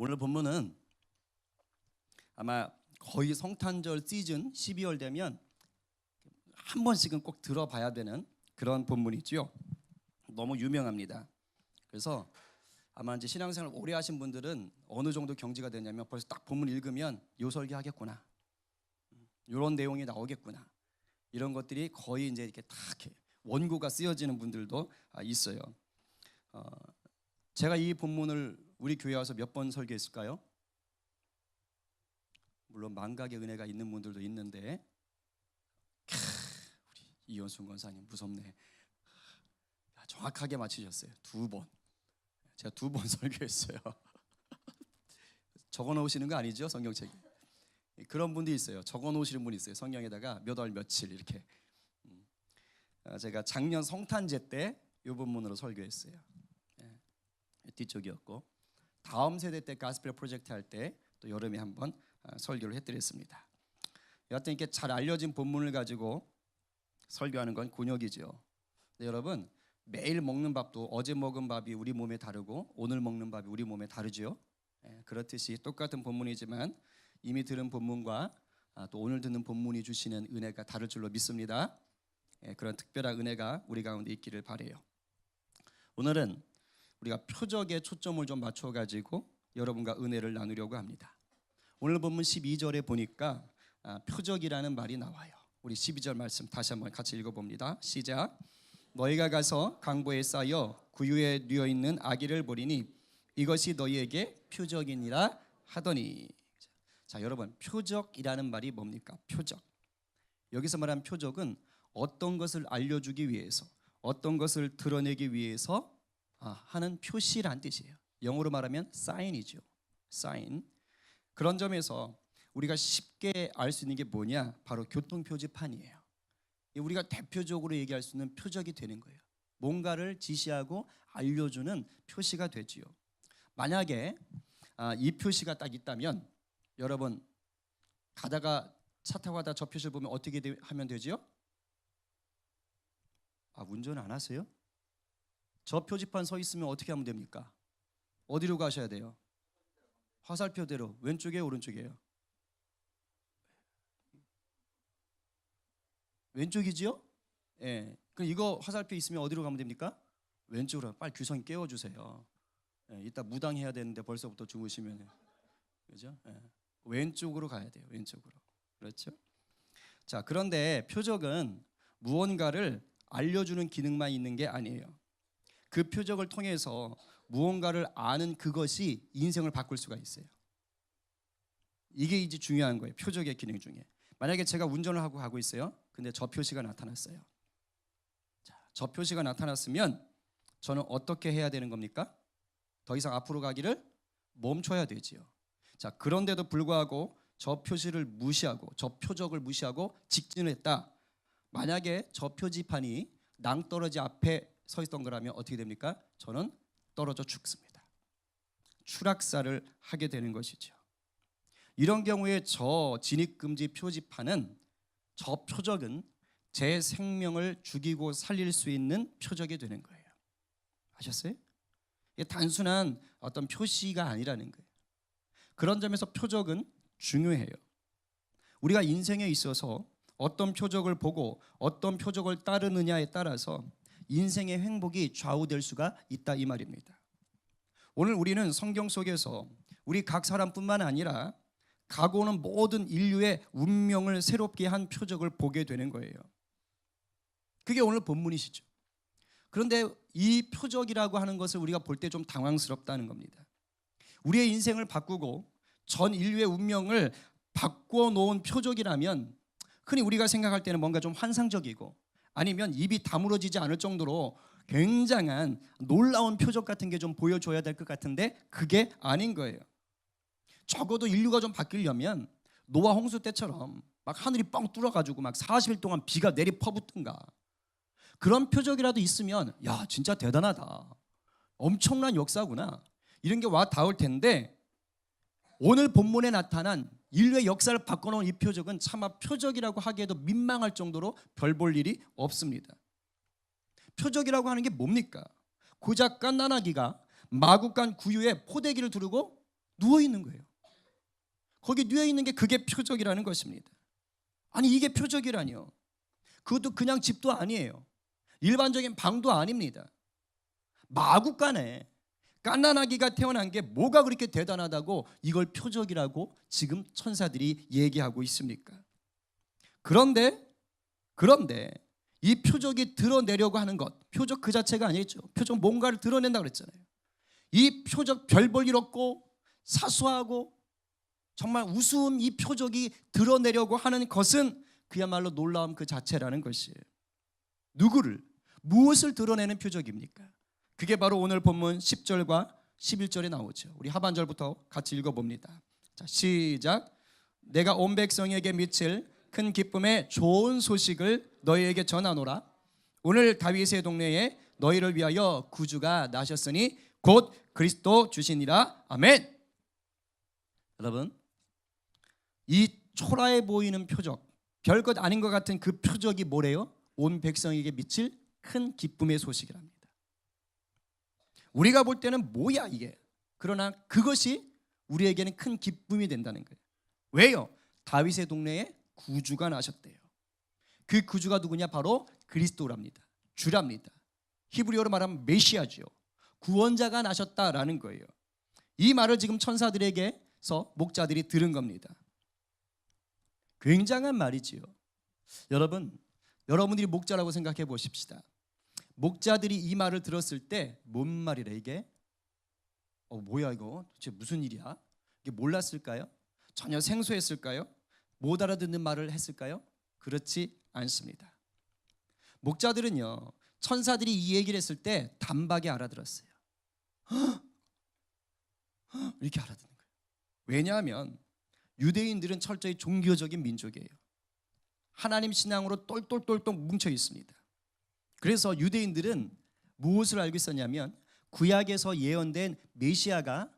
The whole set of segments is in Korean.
오늘 본문은 아마 거의 성탄절 시즌 12월 되면 한 번씩은 꼭 들어봐야 되는 그런 본문이죠. 너무 유명합니다. 그래서 아마 이제 신앙생활 오래 하신 분들은 어느 정도 경지가 되냐면 벌써 딱 본문 읽으면 요 설교 하겠구나, 이런 내용이 나오겠구나, 이런 것들이 거의 이제 이렇게 딱 원고가 쓰여지는 분들도 있어요. 제가 이 본문을 우리 교회 와서 몇 번 설교했을까요? 물론 망각의 은혜가 있는 분들도 있는데, 우리 이현순 권사님 무섭네. 정확하게 맞히셨어요. 2번. 제가 2번 설교했어요. 적어 놓으시는 거 아니죠? 성경책에. 그런 분도 있어요. 적어 놓으시는 분이 있어요. 성경에다가 몇 월 며칠 이렇게. 제가 작년 성탄제 때 이 본문으로 설교했어요. 뒤쪽이었고, 다음 세대 때 가스펠 프로젝트 할 때 또 여름에 한번 설교를 해드렸습니다. 여하튼 이렇게 잘 알려진 본문을 가지고 설교하는 건 곤욕이죠. 여러분, 매일 먹는 밥도 어제 먹은 밥이 우리 몸에 다르고 오늘 먹는 밥이 우리 몸에 다르죠. 그렇듯이 똑같은 본문이지만 이미 들은 본문과 또 오늘 듣는 본문이 주시는 은혜가 다를 줄로 믿습니다. 그런 특별한 은혜가 우리 가운데 있기를 바라요. 오늘은 우리가 표적에 초점을 좀 맞춰가지고 여러분과 은혜를 나누려고 합니다. 오늘 본문 12절에 보니까 표적이라는 말이 나와요. 우리 12절 말씀 다시 한번 같이 읽어봅니다. 시작. 너희가 가서 강보에 쌓여 구유에 누워있는 아기를 보리니 이것이 너희에게 표적이니라 하더니. 자, 여러분, 표적이라는 말이 뭡니까? 표적. 여기서 말한 표적은 어떤 것을 알려주기 위해서, 어떤 것을 드러내기 위해서 하는 표시란 뜻이에요. 영어로 말하면 사인이죠. 사인. 그런 점에서 우리가 쉽게 알 수 있는 게 뭐냐? 바로 교통표지판이에요. 우리가 대표적으로 얘기할 수 있는 표적이 되는 거예요. 뭔가를 지시하고 알려주는 표시가 되지요. 만약에 이 표시가 딱 있다면, 여러분 가다가 차 타고 가다 저 표시를 보면 어떻게 하면 되지요? 운전 안 하세요? 저 표지판 서 있으면 어떻게 하면 됩니까? 어디로 가셔야 돼요? 화살표대로. 왼쪽이에요, 오른쪽이에요? 왼쪽이지요? 예. 그럼 이거 화살표 있으면 어디로 가면 됩니까? 왼쪽으로. 빨리 규성이 깨워주세요. 이따 무당해야 되는데 벌써부터 주무시면, 그죠? 왼쪽으로 가야 돼요. 왼쪽으로. 그렇죠? 자, 그런데 표적은 무언가를 알려주는 기능만 있는 게 아니에요. 그 표적을 통해서 무언가를 아는 그것이 인생을 바꿀 수가 있어요. 이게 이제 중요한 거예요. 표적의 기능 중에. 만약에 제가 운전을 하고 가고 있어요. 근데 저 표시가 나타났어요. 자, 저 표시가 나타났으면 저는 어떻게 해야 되는 겁니까? 더 이상 앞으로 가기를 멈춰야 되지요. 자, 그런데도 불구하고 저 표시를 무시하고, 저 표적을 무시하고 직진을 했다. 만약에 저 표지판이 낭떠러지 앞에 서 있던 거라면 어떻게 됩니까? 저는 떨어져 죽습니다. 추락사를 하게 되는 것이죠. 이런 경우에 저 진입금지 표지판은, 저 표적은 제 생명을 죽이고 살릴 수 있는 표적이 되는 거예요. 아셨어요? 이게 단순한 어떤 표시가 아니라는 거예요. 그런 점에서 표적은 중요해요. 우리가 인생에 있어서 어떤 표적을 보고 어떤 표적을 따르느냐에 따라서 인생의 행복이 좌우될 수가 있다, 이 말입니다. 오늘 우리는 성경 속에서 우리 각 사람뿐만 아니라 가고 오는 모든 인류의 운명을 새롭게 한 표적을 보게 되는 거예요. 그게 오늘 본문이시죠. 그런데 이 표적이라고 하는 것을 우리가 볼 때 좀 당황스럽다는 겁니다. 우리의 인생을 바꾸고 전 인류의 운명을 바꿔놓은 표적이라면 흔히 우리가 생각할 때는 뭔가 좀 환상적이고, 아니면 입이 다물어지지 않을 정도로 굉장한 놀라운 표적 같은 게 좀 보여줘야 될 것 같은데 그게 아닌 거예요. 적어도 인류가 좀 바뀌려면 노아 홍수 때처럼 막 하늘이 뻥 뚫어가지고 막 40일 동안 비가 내리 퍼붓든가, 그런 표적이라도 있으면 야, 진짜 대단하다, 엄청난 역사구나, 이런 게 와 닿을 텐데, 오늘 본문에 나타난 인류의 역사를 바꿔놓은 이 표적은 차마 표적이라고 하기에도 민망할 정도로 별 볼 일이 없습니다. 표적이라고 하는 게 뭡니까? 고작 갓난아기가 마구간 구유에 포대기를 두르고 누워 있는 거예요. 거기 누워 있는 게 그게 표적이라는 것입니다. 아니 이게 표적이라니요. 그것도 그냥 집도 아니에요. 일반적인 방도 아닙니다. 마구간에 갓난아기가 태어난 게 뭐가 그렇게 대단하다고 이걸 표적이라고 지금 천사들이 얘기하고 있습니까? 그런데 이 표적이 드러내려고 하는 것, 표적 그 자체가 아니겠죠. 표적 뭔가를 드러낸다고 그랬잖아요. 이 표적 별 볼 일 없고 사소하고 정말 우스운 이 표적이 드러내려고 하는 것은 그야말로 놀라움 그 자체라는 것이에요. 누구를, 무엇을 드러내는 표적입니까? 그게 바로 오늘 본문 10절과 11절에 나오죠. 우리 하반절부터 같이 읽어봅니다. 자, 시작. 내가 온 백성에게 미칠 큰 기쁨의 좋은 소식을 너희에게 전하노라. 오늘 다윗의 동네에 너희를 위하여 구주가 나셨으니 곧 그리스도 주시니라. 아멘. 여러분, 이 초라해 보이는 표적, 별것 아닌 것 같은 그 표적이 뭐래요? 온 백성에게 미칠 큰 기쁨의 소식이랍니다. 우리가 볼 때는 뭐야 이게? 그러나 그것이 우리에게는 큰 기쁨이 된다는 거예요. 왜요? 다윗의 동네에 구주가 나셨대요. 그 구주가 누구냐? 바로 그리스도랍니다. 주랍니다. 히브리어로 말하면 메시아죠. 구원자가 나셨다라는 거예요. 이 말을 지금 천사들에게서 목자들이 들은 겁니다. 굉장한 말이지요. 여러분들이 목자라고 생각해 보십시다. 목자들이 이 말을 들었을 때 뭔 말이래 이게? 뭐야 이거? 도대체 무슨 일이야? 이게 몰랐을까요? 전혀 생소했을까요? 못 알아듣는 말을 했을까요? 그렇지 않습니다. 목자들은요, 천사들이 이 얘기를 했을 때 단박에 알아들었어요. 이렇게 알아듣는 거예요. 왜냐하면 유대인들은 철저히 종교적인 민족이에요. 하나님 신앙으로 똘똘똘똘 뭉쳐 있습니다. 그래서 유대인들은 무엇을 알고 있었냐면 구약에서 예언된 메시아가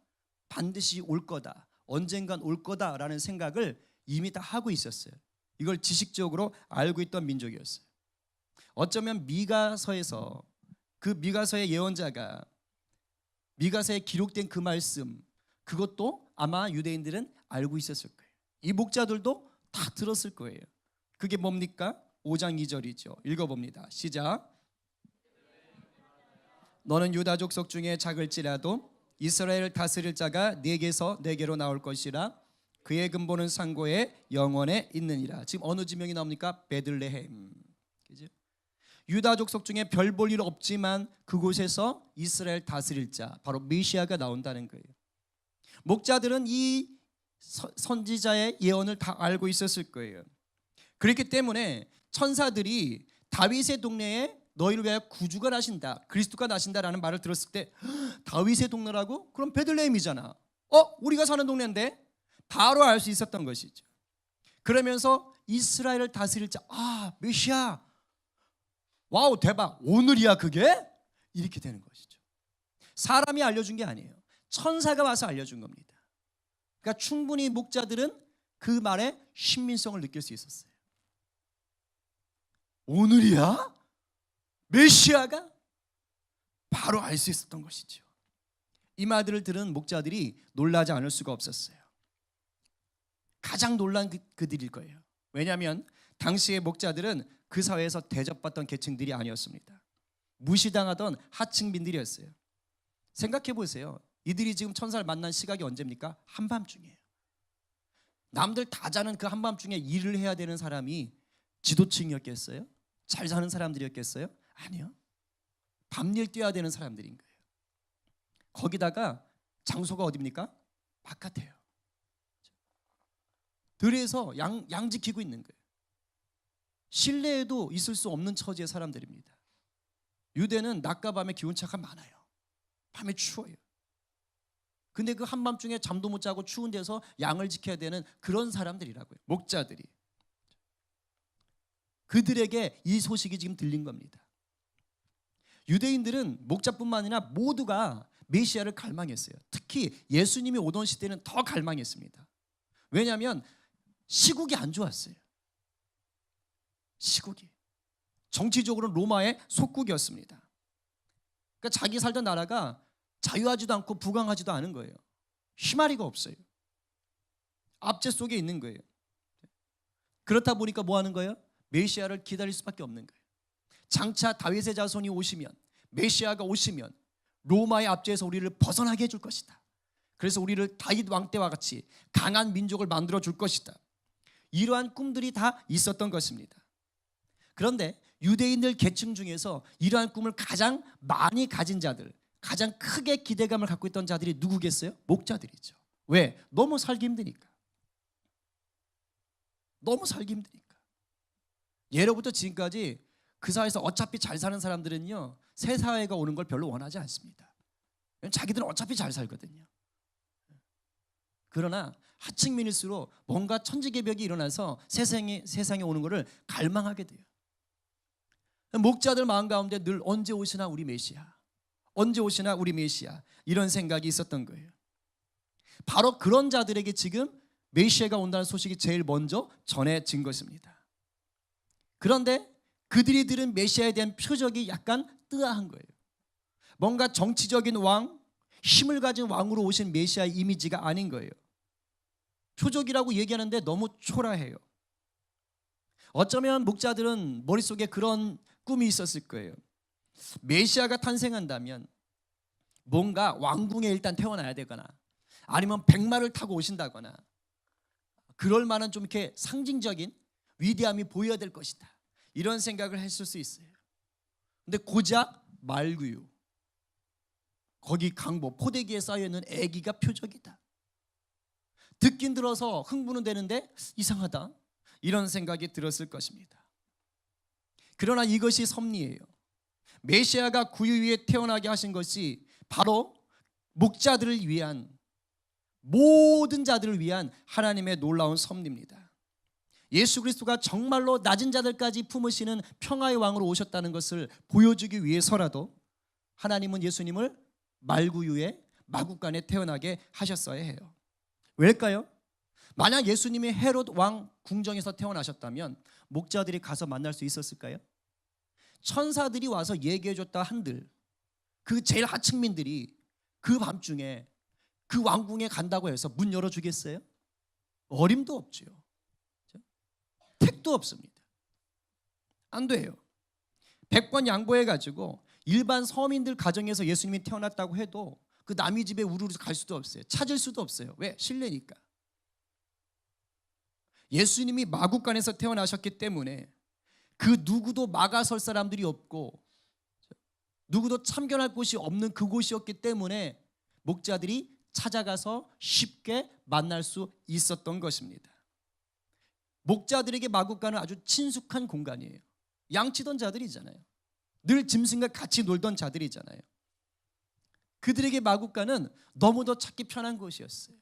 반드시 올 거다, 언젠간 올 거다라는 생각을 이미 다 하고 있었어요. 이걸 지식적으로 알고 있던 민족이었어요. 어쩌면 미가서에서 그 미가서의 예언자가 미가서에 기록된 그 말씀, 그것도 아마 유대인들은 알고 있었을 거예요. 이 목자들도 다 들었을 거예요. 그게 뭡니까? 5장 2절이죠. 읽어봅니다. 시작. 너는 유다 족속 중에 작을지라도 이스라엘을 다스릴 자가 네게서 네게로 나올 것이라. 그의 근본은 상고의 영원에 있느니라. 지금 어느 지명이 나옵니까? 베들레헴. 그죠? 유다 족속 중에 별 볼 일 없지만 그곳에서 이스라엘 다스릴 자, 바로 메시아가 나온다는 거예요. 목자들은 이 선지자의 예언을 다 알고 있었을 거예요. 그렇기 때문에 천사들이 다윗의 동네에 너희를 위하여 구주가 나신다, 그리스도가 나신다라는 말을 들었을 때 다윗의 동네라고? 그럼 베들레헴이잖아. 우리가 사는 동네인데? 바로 알 수 있었던 것이죠. 그러면서 이스라엘을 다스릴 자, 메시아, 와우 대박, 오늘이야 그게? 이렇게 되는 것이죠. 사람이 알려준 게 아니에요. 천사가 와서 알려준 겁니다. 그러니까 충분히 목자들은 그 말에 신빙성을 느낄 수 있었어요. 오늘이야? 메시아가? 바로 알 수 있었던 것이죠. 이 말들을 들은 목자들이 놀라지 않을 수가 없었어요. 가장 놀란 그들일 거예요. 왜냐하면 당시의 목자들은 그 사회에서 대접받던 계층들이 아니었습니다. 무시당하던 하층민들이었어요. 생각해 보세요. 이들이 지금 천사를 만난 시각이 언제입니까? 한밤중이에요. 남들 다 자는 그 한밤중에 일을 해야 되는 사람이 지도층이었겠어요? 잘 사는 사람들이었겠어요? 아니요. 밤일 뛰어야 되는 사람들인 거예요. 거기다가 장소가 어디입니까? 바깥에요. 들에서 양 지키고 있는 거예요. 실내에도 있을 수 없는 처지의 사람들입니다. 유대는 낮과 밤에 기온차가 많아요. 밤에 추워요. 근데 그 한밤중에 잠도 못 자고 추운 데서 양을 지켜야 되는 그런 사람들이라고요. 목자들이. 그들에게 이 소식이 지금 들린 겁니다. 유대인들은 목자뿐만 아니라 모두가 메시아를 갈망했어요. 특히 예수님이 오던 시대는 더 갈망했습니다. 왜냐하면 시국이 안 좋았어요. 시국이. 정치적으로는 로마의 속국이었습니다. 그러니까 자기 살던 나라가 자유하지도 않고 부강하지도 않은 거예요. 희마리가 없어요. 압제 속에 있는 거예요. 그렇다 보니까 뭐 하는 거예요? 메시아를 기다릴 수밖에 없는 거예요. 장차 다윗의 자손이 오시면, 메시아가 오시면 로마의 압제에서 우리를 벗어나게 해줄 것이다. 그래서 우리를 다윗 왕 때와 같이 강한 민족을 만들어 줄 것이다. 이러한 꿈들이 다 있었던 것입니다. 그런데 유대인들 계층 중에서 이러한 꿈을 가장 많이 가진 자들, 가장 크게 기대감을 갖고 있던 자들이 누구겠어요? 목자들이죠. 왜? 너무 살기 힘드니까. 너무 살기 힘드니까. 예로부터 지금까지 그 사회에서 어차피 잘 사는 사람들은요, 새 사회가 오는 걸 별로 원하지 않습니다. 자기들은 어차피 잘 살거든요. 그러나 하층민일수록 뭔가 천지개벽이 일어나서 세상에 오는 것을 갈망하게 돼요. 목자들 마음 가운데 늘 언제 오시나 우리 메시아, 언제 오시나 우리 메시아, 이런 생각이 있었던 거예요. 바로 그런 자들에게 지금 메시아가 온다는 소식이 제일 먼저 전해진 것입니다. 그런데 그들이 들은 메시아에 대한 표적이 약간 뜨아한 거예요. 뭔가 정치적인 왕, 힘을 가진 왕으로 오신 메시아의 이미지가 아닌 거예요. 표적이라고 얘기하는데 너무 초라해요. 어쩌면 목자들은 머릿속에 그런 꿈이 있었을 거예요. 메시아가 탄생한다면 뭔가 왕궁에 일단 태어나야 되거나 아니면 백마를 타고 오신다거나 그럴 만한 좀 이렇게 상징적인 위대함이 보여야 될 것이다, 이런 생각을 했을 수 있어요. 근데 고작 말구유, 거기 강보 포대기에 쌓여있는 애기가 표적이다. 듣긴 들어서 흥분은 되는데 이상하다, 이런 생각이 들었을 것입니다. 그러나 이것이 섭리예요. 메시아가 구유 위에 태어나게 하신 것이 바로 목자들을 위한, 모든 자들을 위한 하나님의 놀라운 섭리입니다. 예수 그리스도가 정말로 낮은 자들까지 품으시는 평화의 왕으로 오셨다는 것을 보여주기 위해서라도 하나님은 예수님을 말구유에 마구간에 태어나게 하셨어야 해요. 왜일까요? 만약 예수님이 헤롯 왕 궁정에서 태어나셨다면 목자들이 가서 만날 수 있었을까요? 천사들이 와서 얘기해줬다 한들 그 제일 하층민들이 그 밤중에 그 왕궁에 간다고 해서 문 열어주겠어요? 어림도 없죠. 택도 없습니다. 안 돼요. 100번 양보해가지고 일반 서민들 가정에서 예수님이 태어났다고 해도 그 남의 집에 우르르 갈 수도 없어요. 찾을 수도 없어요. 왜? 실례니까. 예수님이 마구간에서 태어나셨기 때문에 그 누구도 막아설 사람들이 없고 누구도 참견할 곳이 없는 그곳이었기 때문에 목자들이 찾아가서 쉽게 만날 수 있었던 것입니다. 목자들에게 마구간은 아주 친숙한 공간이에요. 양치던 자들이잖아요. 늘 짐승과 같이 놀던 자들이잖아요. 그들에게 마구간은 너무도 찾기 편한 곳이었어요.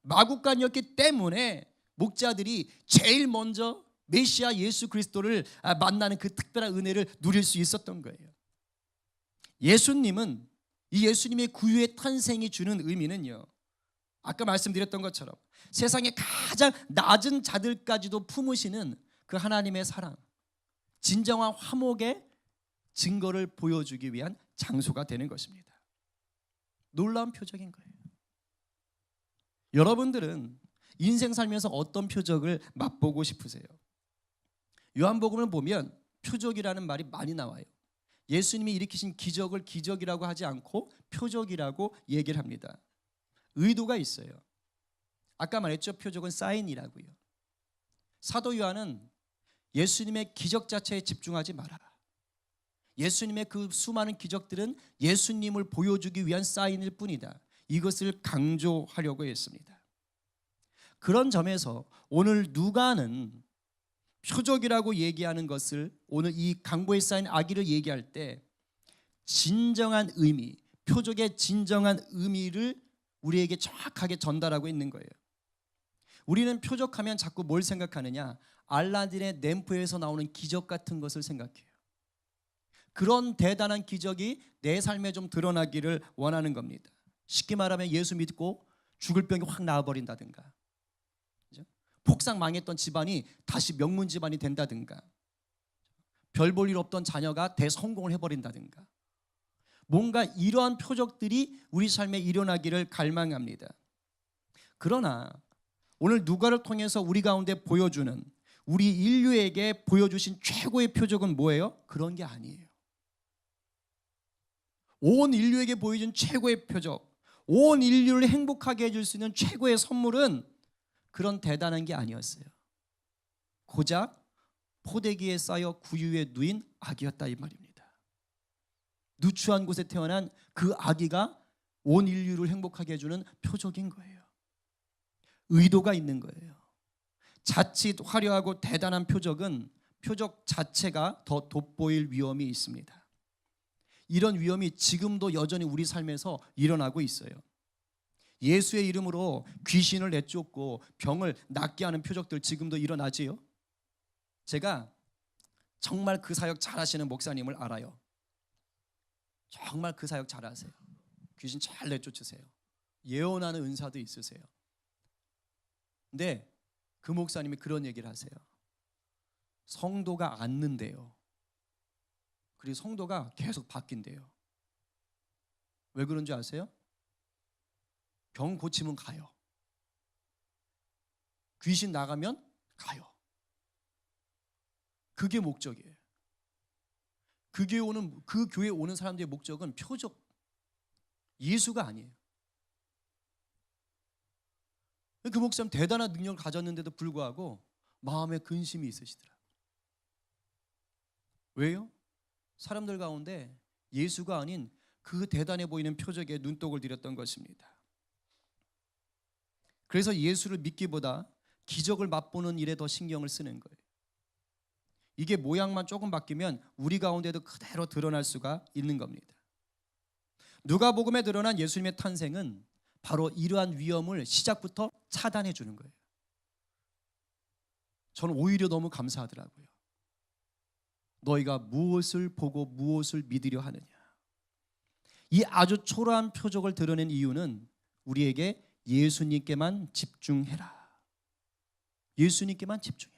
마구간이었기 때문에 목자들이 제일 먼저 메시아 예수 그리스도를 만나는 그 특별한 은혜를 누릴 수 있었던 거예요. 예수님은, 이 예수님의 구유의 탄생이 주는 의미는요, 아까 말씀드렸던 것처럼 세상의 가장 낮은 자들까지도 품으시는 그 하나님의 사랑, 진정한 화목의 증거를 보여주기 위한 장소가 되는 것입니다. 놀라운 표적인 거예요. 여러분들은 인생 살면서 어떤 표적을 맛보고 싶으세요? 요한복음을 보면 표적이라는 말이 많이 나와요. 예수님이 일으키신 기적을 기적이라고 하지 않고 표적이라고 얘기를 합니다. 의도가 있어요. 아까 말했죠, 표적은 사인이라고요. 사도 요한은 예수님의 기적 자체에 집중하지 마라, 예수님의 그 수많은 기적들은 예수님을 보여주기 위한 사인일 뿐이다, 이것을 강조하려고 했습니다. 그런 점에서 오늘 누가는 표적이라고 얘기하는 것을, 오늘 이 강보에 쌓인 아기를 얘기할 때 진정한 의미, 표적의 진정한 의미를 우리에게 정확하게 전달하고 있는 거예요. 우리는 표적하면 자꾸 뭘 생각하느냐? 알라딘의 램프에서 나오는 기적 같은 것을 생각해요. 그런 대단한 기적이 내 삶에 좀 드러나기를 원하는 겁니다. 쉽게 말하면 예수 믿고 죽을 병이 확 나아버린다든가, 폭삭 망했던 집안이 다시 명문 집안이 된다든가, 별 볼 일 없던 자녀가 대성공을 해버린다든가, 뭔가 이러한 표적들이 우리 삶에 일어나기를 갈망합니다. 그러나 오늘 누가를 통해서 우리 가운데 보여주는, 우리 인류에게 보여주신 최고의 표적은 뭐예요? 그런 게 아니에요. 온 인류에게 보여준 최고의 표적, 온 인류를 행복하게 해줄 수 있는 최고의 선물은 그런 대단한 게 아니었어요. 고작 포대기에 쌓여 구유에 누인 아기였다 이 말입니다. 누추한 곳에 태어난 그 아기가 온 인류를 행복하게 해주는 표적인 거예요. 의도가 있는 거예요. 자칫 화려하고 대단한 표적은 표적 자체가 더 돋보일 위험이 있습니다. 이런 위험이 지금도 여전히 우리 삶에서 일어나고 있어요. 예수의 이름으로 귀신을 내쫓고 병을 낫게 하는 표적들 지금도 일어나지요. 제가 정말 그 사역 잘하시는 목사님을 알아요. 정말 그 사역 잘하세요. 귀신 잘 내쫓으세요. 예언하는 은사도 있으세요. 근데 그 목사님이 그런 얘기를 하세요. 성도가 앉는데요. 그리고 성도가 계속 바뀐대요. 왜 그런지 아세요? 병 고치면 가요. 귀신 나가면 가요. 그게 목적이에요. 그 교회에 오는 사람들의 목적은 표적, 예수가 아니에요. 그 목사님 대단한 능력을 가졌는데도 불구하고 마음에 근심이 있으시더라고요. 왜요? 사람들 가운데 예수가 아닌 그 대단해 보이는 표적에 눈독을 들였던 것입니다. 그래서 예수를 믿기보다 기적을 맛보는 일에 더 신경을 쓰는 거예요. 이게 모양만 조금 바뀌면 우리 가운데도 그대로 드러날 수가 있는 겁니다. 누가복음에 드러난 예수님의 탄생은 바로 이러한 위험을 시작부터 차단해 주는 거예요. 저는 오히려 너무 감사하더라고요. 너희가 무엇을 보고 무엇을 믿으려 하느냐. 이 아주 초라한 표적을 드러낸 이유는 우리에게 예수님께만 집중해라. 예수님께만 집중해라.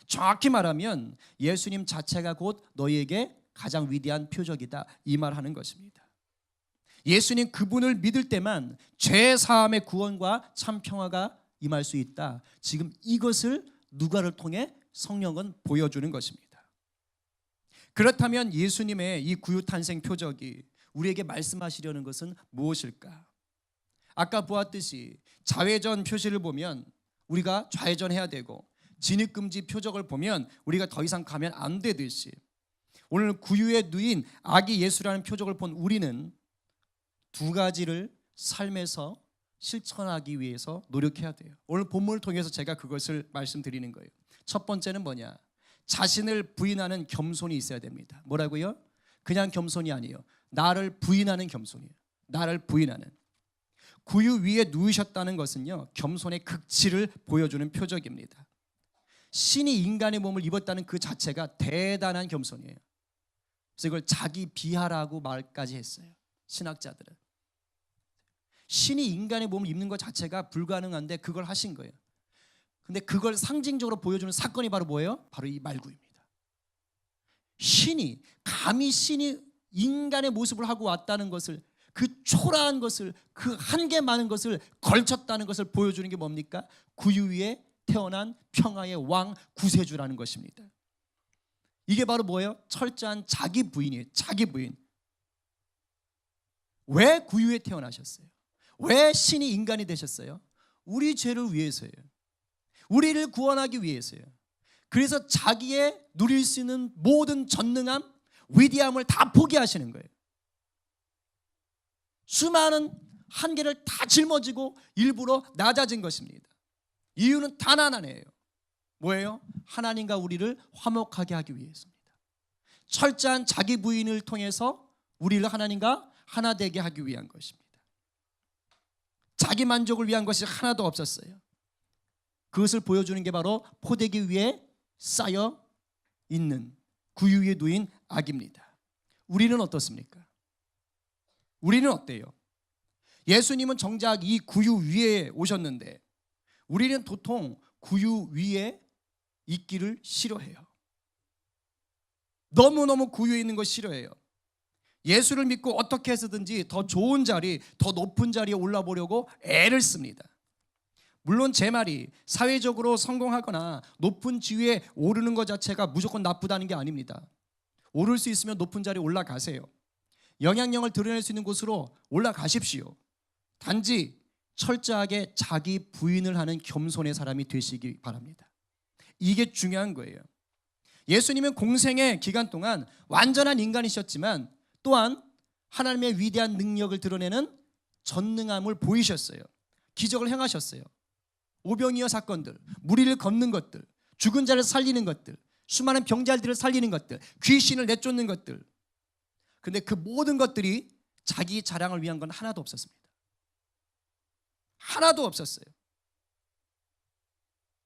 정확히 말하면 예수님 자체가 곧 너희에게 가장 위대한 표적이다 이 말하는 것입니다. 예수님 그분을 믿을 때만 죄 사함의 구원과 참 평화가 임할 수 있다. 지금 이것을 누가를 통해 성령은 보여주는 것입니다. 그렇다면 예수님의 이 구유 탄생 표적이 우리에게 말씀하시려는 것은 무엇일까? 아까 보았듯이 자회전 표시를 보면 우리가 좌회전해야 되고 진입금지 표적을 보면 우리가 더 이상 가면 안 되듯이 오늘 구유에 누인 아기 예수라는 표적을 본 우리는 두 가지를 삶에서 실천하기 위해서 노력해야 돼요. 오늘 본문을 통해서 제가 그것을 말씀드리는 거예요. 첫 번째는 뭐냐? 자신을 부인하는 겸손이 있어야 됩니다. 뭐라고요? 그냥 겸손이 아니에요. 나를 부인하는 겸손이에요. 나를 부인하는. 구유 위에 누우셨다는 것은요, 겸손의 극치를 보여주는 표적입니다. 신이 인간의 몸을 입었다는 그 자체가 대단한 겸손이에요. 그래서 이걸 자기 비하라고 말까지 했어요. 신학자들은. 신이 인간의 몸을 입는 것 자체가 불가능한데 그걸 하신 거예요. 근데 그걸 상징적으로 보여주는 사건이 바로 뭐예요? 바로 이 말구입니다. 감히 신이 인간의 모습을 하고 왔다는 것을, 그 초라한 것을, 그 한계 많은 것을 걸쳤다는 것을 보여주는 게 뭡니까? 구유 위에 태어난 평화의 왕 구세주라는 것입니다. 이게 바로 뭐예요? 철저한 자기 부인이에요. 자기 부인. 왜 구유에 태어나셨어요? 왜 신이 인간이 되셨어요? 우리 죄를 위해서예요. 우리를 구원하기 위해서예요. 그래서 자기의 누릴 수 있는 모든 전능함, 위대함을 다 포기하시는 거예요. 수많은 한계를 다 짊어지고 일부러 낮아진 것입니다. 이유는 단 하나네요. 뭐예요? 하나님과 우리를 화목하게 하기 위해서입니다. 철저한 자기 부인을 통해서 우리를 하나님과 하나 되게 하기 위한 것입니다. 자기 만족을 위한 것이 하나도 없었어요. 그것을 보여주는 게 바로 포대기 위에 쌓여 있는 구유 위에 누인 악입니다. 우리는 어떻습니까? 우리는 어때요? 예수님은 정작 이 구유 위에 오셨는데 우리는 도통 구유 위에 있기를 싫어해요. 너무너무 구유에 있는 거 싫어해요. 예수를 믿고 어떻게 해서든지 더 좋은 자리, 더 높은 자리에 올라보려고 애를 씁니다. 물론 제 말이 사회적으로 성공하거나 높은 지위에 오르는 것 자체가 무조건 나쁘다는 게 아닙니다. 오를 수 있으면 높은 자리에 올라가세요. 영향력을 드러낼 수 있는 곳으로 올라가십시오. 단지 철저하게 자기 부인을 하는 겸손의 사람이 되시기 바랍니다. 이게 중요한 거예요. 예수님은 공생의 기간 동안 완전한 인간이셨지만 또한 하나님의 위대한 능력을 드러내는 전능함을 보이셨어요. 기적을 행하셨어요. 오병이어 사건들, 무리를 걷는 것들, 죽은 자를 살리는 것들, 수많은 병자들을 살리는 것들, 귀신을 내쫓는 것들. 근데 그 모든 것들이 자기 자랑을 위한 건 하나도 없었습니다. 하나도 없었어요.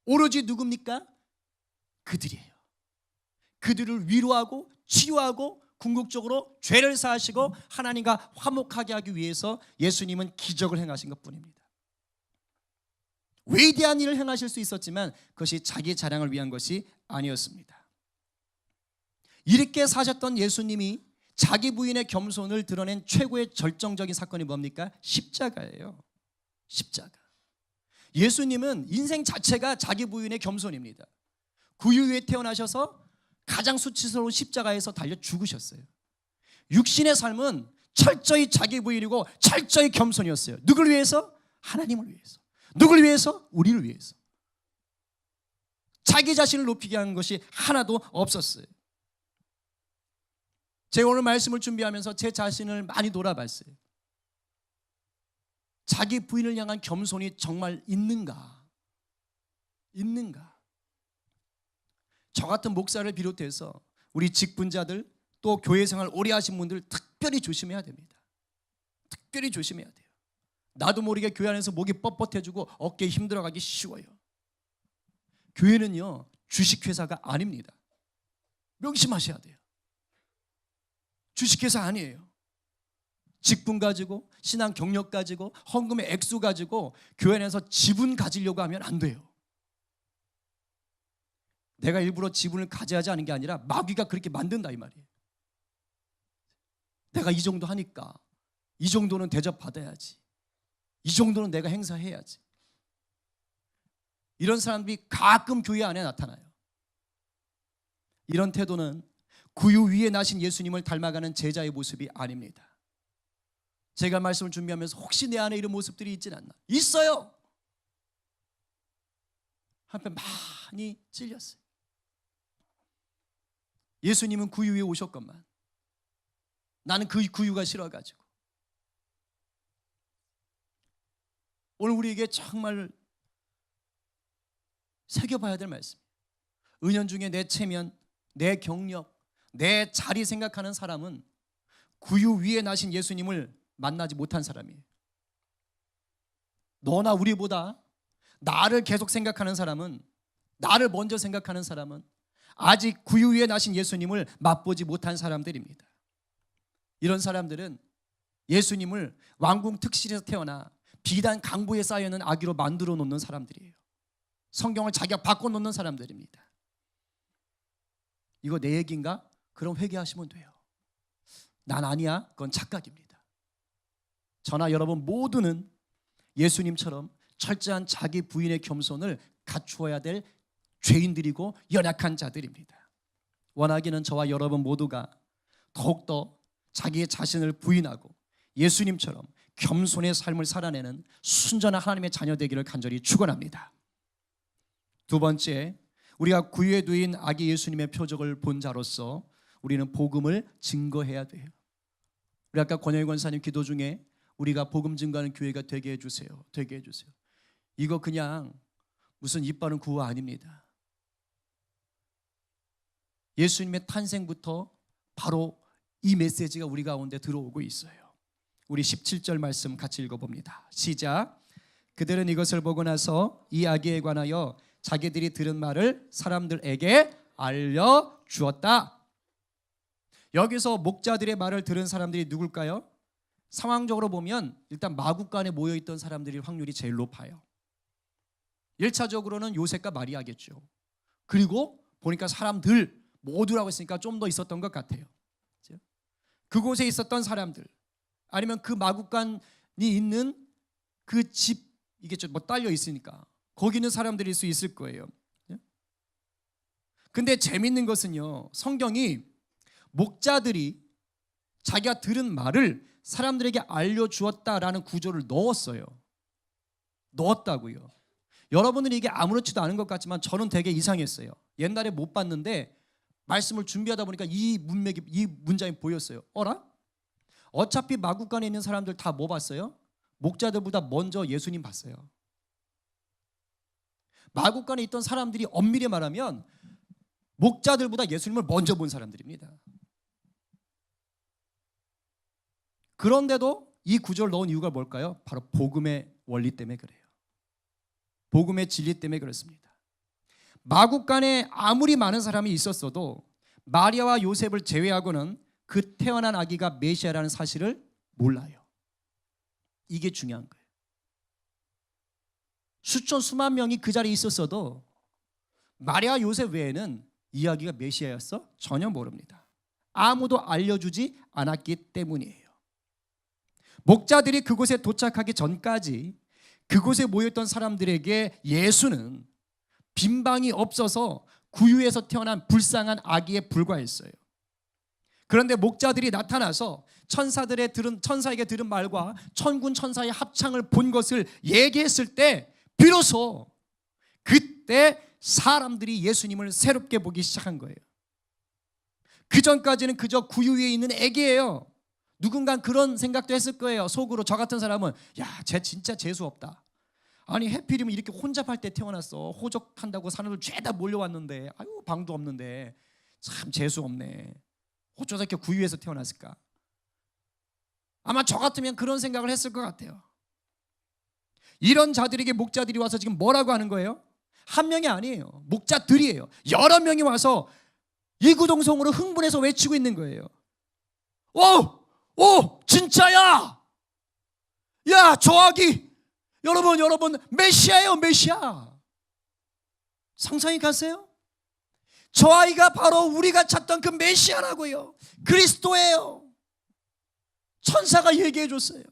오로지 누굽니까? 그들이에요. 그들을 위로하고 치유하고 궁극적으로 죄를 사하시고 하나님과 화목하게 하기 위해서 예수님은 기적을 행하신 것뿐입니다. 위대한 일을 행하실 수 있었지만 그것이 자기 자랑을 위한 것이 아니었습니다. 이렇게 사셨던 예수님이 자기 부인의 겸손을 드러낸 최고의 절정적인 사건이 뭡니까? 십자가예요. 십자가. 예수님은 인생 자체가 자기 부인의 겸손입니다. 구유에 태어나셔서 가장 수치스러운 십자가에서 달려 죽으셨어요. 육신의 삶은 철저히 자기 부인이고 철저히 겸손이었어요. 누굴 위해서? 하나님을 위해서. 누굴 위해서? 우리를 위해서. 자기 자신을 높이게 하는 것이 하나도 없었어요. 제가 오늘 말씀을 준비하면서 제 자신을 많이 돌아봤어요. 자기 부인을 향한 겸손이 정말 있는가? 있는가? 저 같은 목사를 비롯해서 우리 직분자들 또 교회 생활 오래 하신 분들 특별히 조심해야 됩니다. 특별히 조심해야 돼요. 나도 모르게 교회 안에서 목이 뻣뻣해지고 어깨에 힘들어가기 쉬워요. 교회는요 주식회사가 아닙니다. 명심하셔야 돼요. 주식회사 아니에요. 직분 가지고 신앙 경력 가지고 헌금의 액수 가지고 교회 안에서 지분 가지려고 하면 안 돼요. 내가 일부러 지분을 가져야지 하는 게 아니라 마귀가 그렇게 만든다 이 말이에요. 내가 이 정도 하니까 이 정도는 대접받아야지, 이 정도는 내가 행사해야지. 이런 사람들이 가끔 교회 안에 나타나요. 이런 태도는 구유 위에 나신 예수님을 닮아가는 제자의 모습이 아닙니다. 제가 말씀을 준비하면서 혹시 내 안에 이런 모습들이 있진 않나? 있어요. 한편 많이 찔렸어요. 예수님은 구유 위에 오셨건만 나는 그 구유가 싫어가지고. 오늘 우리에게 정말 새겨봐야 될 말씀. 은연중에 내 체면, 내 경력, 내 자리 생각하는 사람은 구유 위에 나신 예수님을 만나지 못한 사람이에요. 너나 우리보다 나를 계속 생각하는 사람은, 나를 먼저 생각하는 사람은 아직 구유 위에 나신 예수님을 맛보지 못한 사람들입니다. 이런 사람들은 예수님을 왕궁 특실에서 태어나 비단 강보에 쌓여있는 아기로 만들어 놓는 사람들이에요. 성경을 자기가 바꿔놓는 사람들입니다. 이거 내 얘기인가? 그럼 회개하시면 돼요. 난 아니야. 그건 착각입니다. 저나 여러분 모두는 예수님처럼 철저한 자기 부인의 겸손을 갖추어야 될 죄인들이고 연약한 자들입니다. 원하기는 저와 여러분 모두가 더욱더 자기의 자신을 부인하고 예수님처럼 겸손의 삶을 살아내는 순전한 하나님의 자녀 되기를 간절히 축원합니다. 두 번째, 우리가 구유에 누인 아기 예수님의 표적을 본 자로서 우리는 복음을 증거해야 돼요. 우리 아까 권영희 권사님 기도 중에 우리가 복음 증거하는 교회가 되게 해주세요. 되게 해주세요. 이거 그냥 무슨 이빠른 구호 아닙니다. 예수님의 탄생부터 바로 이 메시지가 우리 가운데 들어오고 있어요. 우리 17절 말씀 같이 읽어봅니다. 시작. 그들은 이것을 보고 나서 이 아기에 관하여 자기들이 들은 말을 사람들에게 알려주었다. 여기서 목자들의 말을 들은 사람들이 누굴까요? 상황적으로 보면 일단 마구간에 모여있던 사람들이 확률이 제일 높아요. 1차적으로는 요셉과 마리아겠죠. 그리고 보니까 사람들 모두라고 했으니까 좀 더 있었던 것 같아요. 그곳에 있었던 사람들, 아니면 그 마구간이 있는 그 집, 이게 뭐 딸려 있으니까 거기 있는 사람들일 수 있을 거예요. 근데 재밌는 것은요, 성경이 목자들이 자기가 들은 말을 사람들에게 알려주었다라는 구조를 넣었다고요. 여러분들이 이게 아무렇지도 않은 것 같지만 저는 되게 이상했어요. 옛날에 못 봤는데 말씀을 준비하다 보니까 이 문장이 보였어요. 어라? 어차피 마구간에 있는 사람들 다 뭐 봤어요? 목자들보다 먼저 예수님 봤어요. 마구간에 있던 사람들이 엄밀히 말하면 목자들보다 예수님을 먼저 본 사람들입니다. 그런데도 이 구절을 넣은 이유가 뭘까요? 바로 복음의 원리 때문에 그래요. 복음의 진리 때문에 그렇습니다. 마구간에 아무리 많은 사람이 있었어도 마리아와 요셉을 제외하고는 그 태어난 아기가 메시아라는 사실을 몰라요. 이게 중요한 거예요. 수천 수만 명이 그 자리에 있었어도 마리아 요셉 외에는 이 아기가 메시아였어? 전혀 모릅니다. 아무도 알려주지 않았기 때문이에요. 목자들이 그곳에 도착하기 전까지 그곳에 모였던 사람들에게 예수는 빈방이 없어서 구유에서 태어난 불쌍한 아기에 불과했어요. 그런데 목자들이 나타나서 천사에게 들은 말과 천군 천사의 합창을 본 것을 얘기했을 때 비로소 그때 사람들이 예수님을 새롭게 보기 시작한 거예요. 그 전까지는 그저 구유 위에 있는 애기예요. 누군가 그런 생각도 했을 거예요. 속으로 저 같은 사람은 야, 쟤 진짜 재수 없다. 아니 해필이면 이렇게 혼잡할 때 태어났어. 호적한다고 사람들 죄다 몰려왔는데 아유 방도 없는데 참 재수 없네. 어쩌다 이렇게 구유에서 태어났을까? 아마 저 같으면 그런 생각을 했을 것 같아요. 이런 자들에게 목자들이 와서 지금 뭐라고 하는 거예요? 한 명이 아니에요. 목자들이에요. 여러 명이 와서 이구동성으로 흥분해서 외치고 있는 거예요. 오, 진짜야! 야, 저 아기! 여러분, 메시아예요, 메시아! 상상이 가세요? 저 아이가 바로 우리가 찾던 그 메시아라고요. 그리스도예요. 천사가 얘기해 줬어요.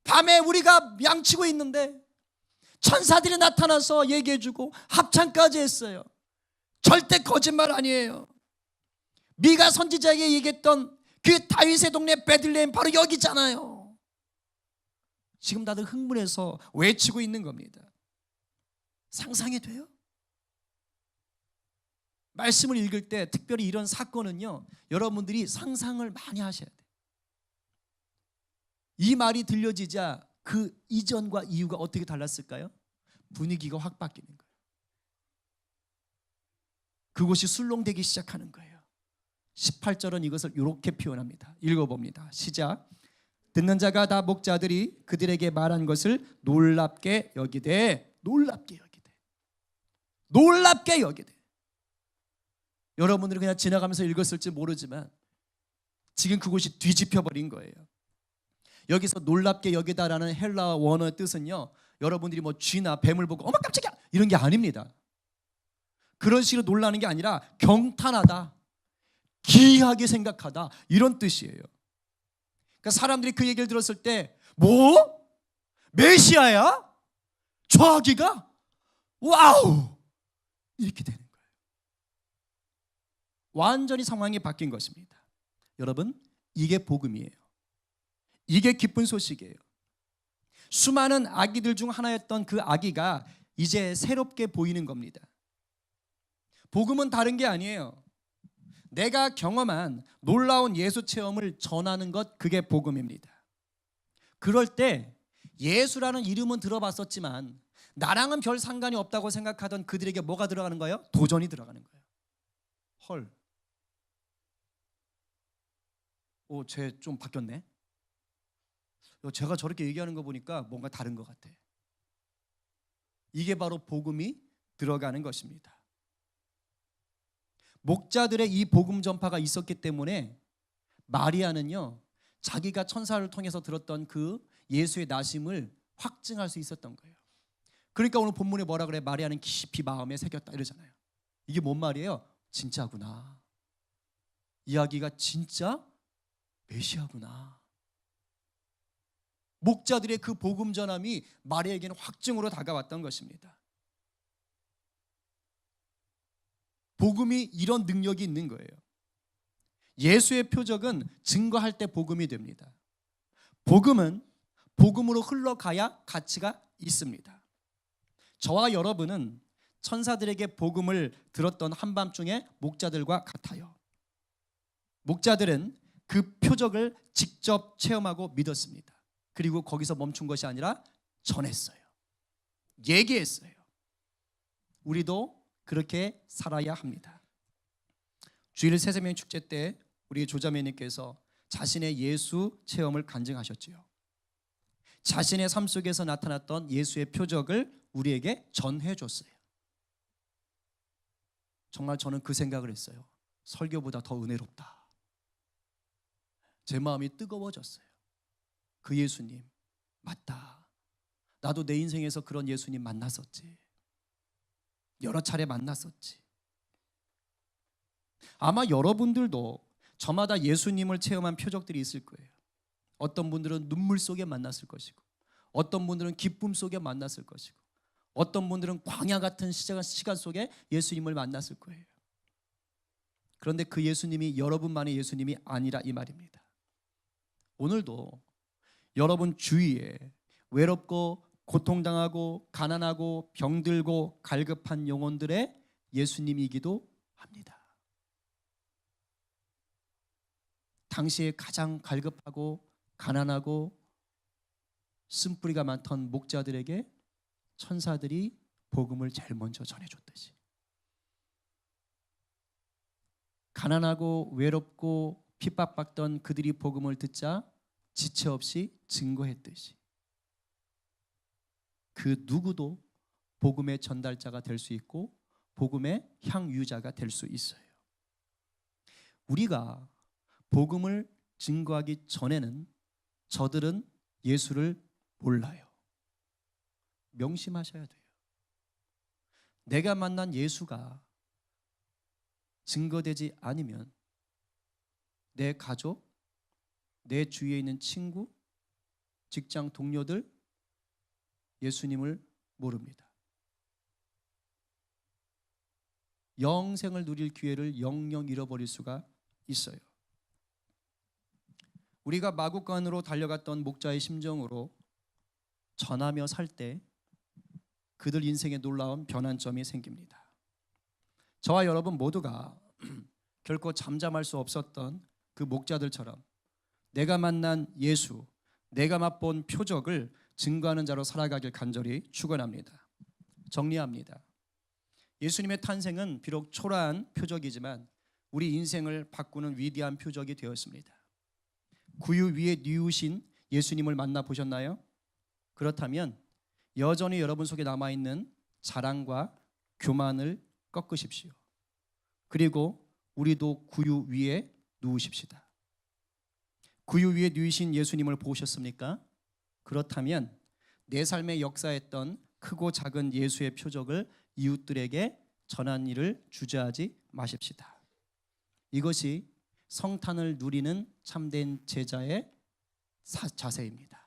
밤에 우리가 양치고 있는데 천사들이 나타나서 얘기해 주고 합창까지 했어요. 절대 거짓말 아니에요. 미가 선지자에게 얘기했던 그 다윗의 동네 베들레헴 바로 여기잖아요. 지금 다들 흥분해서 외치고 있는 겁니다. 상상이 돼요? 말씀을 읽을 때 특별히 이런 사건은요, 여러분들이 상상을 많이 하셔야 돼요. 이 말이 들려지자 그 이전과 이유가 어떻게 달랐을까요? 분위기가 확 바뀌는 거예요. 그곳이 술렁대기 시작하는 거예요. 18절은 이것을 이렇게 표현합니다. 읽어봅니다. 시작. 듣는 자가 다 목자들이 그들에게 말한 것을 놀랍게 여기되 여러분들은 그냥 지나가면서 읽었을지 모르지만 지금 그곳이 뒤집혀버린 거예요. 여기서 놀랍게 여기다라는 헬라어 원어의 뜻은요, 여러분들이 뭐 쥐나 뱀을 보고 어머 깜짝이야 이런 게 아닙니다. 그런 식으로 놀라는 게 아니라 경탄하다, 기이하게 생각하다 이런 뜻이에요. 그러니까 사람들이 그 얘기를 들었을 때 뭐? 메시아야? 저 아기가? 와우! 이렇게 되는 거예요. 완전히 상황이 바뀐 것입니다. 여러분, 이게 복음이에요. 이게 기쁜 소식이에요. 수많은 아기들 중 하나였던 그 아기가 이제 새롭게 보이는 겁니다. 복음은 다른 게 아니에요. 내가 경험한 놀라운 예수 체험을 전하는 것, 그게 복음입니다. 그럴 때 예수라는 이름은 들어봤었지만 나랑은 별 상관이 없다고 생각하던 그들에게 뭐가 들어가는 거예요? 도전이 들어가는 거예요. 헐, 쟤 좀 바뀌었네. 제가 저렇게 얘기하는 거 보니까 뭔가 다른 것 같아. 이게 바로 복음이 들어가는 것입니다. 목자들의 이 복음 전파가 있었기 때문에 마리아는요, 자기가 천사를 통해서 들었던 그 예수의 나심을 확증할 수 있었던 거예요. 그러니까 오늘 본문에 뭐라 그래? 마리아는 깊이 마음에 새겼다 이러잖아요. 이게 뭔 말이에요? 진짜구나. 이야기가 진짜 메시아구나. 목자들의 그 복음 전함이 마리아에게는 확증으로 다가왔던 것입니다. 복음이 이런 능력이 있는 거예요. 예수의 표적은 증거할 때 복음이 됩니다. 복음은 복음으로 흘러가야 가치가 있습니다. 저와 여러분은 천사들에게 복음을 들었던 한밤중에 목자들과 같아요. 목자들은 그 표적을 직접 체험하고 믿었습니다. 그리고 거기서 멈춘 것이 아니라 전했어요. 얘기했어요. 우리도 그렇게 살아야 합니다. 주일 새세명 축제 때 우리 조자매님께서 자신의 예수 체험을 간증하셨지요. 자신의 삶 속에서 나타났던 예수의 표적을 우리에게 전해줬어요. 정말 저는 그 생각을 했어요. 설교보다 더 은혜롭다. 제 마음이 뜨거워졌어요. 그 예수님 맞다. 나도 내 인생에서 그런 예수님 만났었지. 여러 차례 만났었지. 아마 여러분들도 저마다 예수님을 체험한 표적들이 있을 거예요. 어떤 분들은 눈물 속에 만났을 것이고, 어떤 분들은 기쁨 속에 만났을 것이고, 어떤 분들은 광야 같은 시간 속에 예수님을 만났을 거예요. 그런데 그 예수님이 여러분만의 예수님이 아니라 이 말입니다. 오늘도 여러분 주위에 외롭고 고통당하고 가난하고 병들고 갈급한 영혼들의 예수님이기도 합니다. 당시에 가장 갈급하고 가난하고 쓴뿌리가 많던 목자들에게 천사들이 복음을 제일 먼저 전해줬듯이, 가난하고 외롭고 핍박받던 그들이 복음을 듣자 지체 없이 증거했듯이 그 누구도 복음의 전달자가 될 수 있고 복음의 향유자가 될 수 있어요. 우리가 복음을 증거하기 전에는 저들은 예수를 몰라요. 명심하셔야 돼요. 내가 만난 예수가 증거되지 않으면 내 가족, 내 주위에 있는 친구, 직장 동료들 예수님을 모릅니다. 영생을 누릴 기회를 영영 잃어버릴 수가 있어요. 우리가 마국간으로 달려갔던 목자의 심정으로 전하며 살 때 그들 인생에 놀라운 변환점이 생깁니다. 저와 여러분 모두가 결코 잠잠할 수 없었던 그 목자들처럼 내가 만난 예수, 내가 맛본 표적을 증거하는 자로 살아가길 간절히 축원합니다. 정리합니다. 예수님의 탄생은 비록 초라한 표적이지만 우리 인생을 바꾸는 위대한 표적이 되었습니다. 구유 위에 뉘우신 예수님을 만나보셨나요? 그렇다면 여전히 여러분 속에 남아있는 자랑과 교만을 꺾으십시오. 그리고 우리도 구유 위에 누우십시다. 구유 위에 누이신 예수님을 보셨습니까? 그렇다면 내 삶에 역사했던 크고 작은 예수의 표적을 이웃들에게 전한 일을 주저하지 마십시다. 이것이 성탄을 누리는 참된 제자의 자세입니다.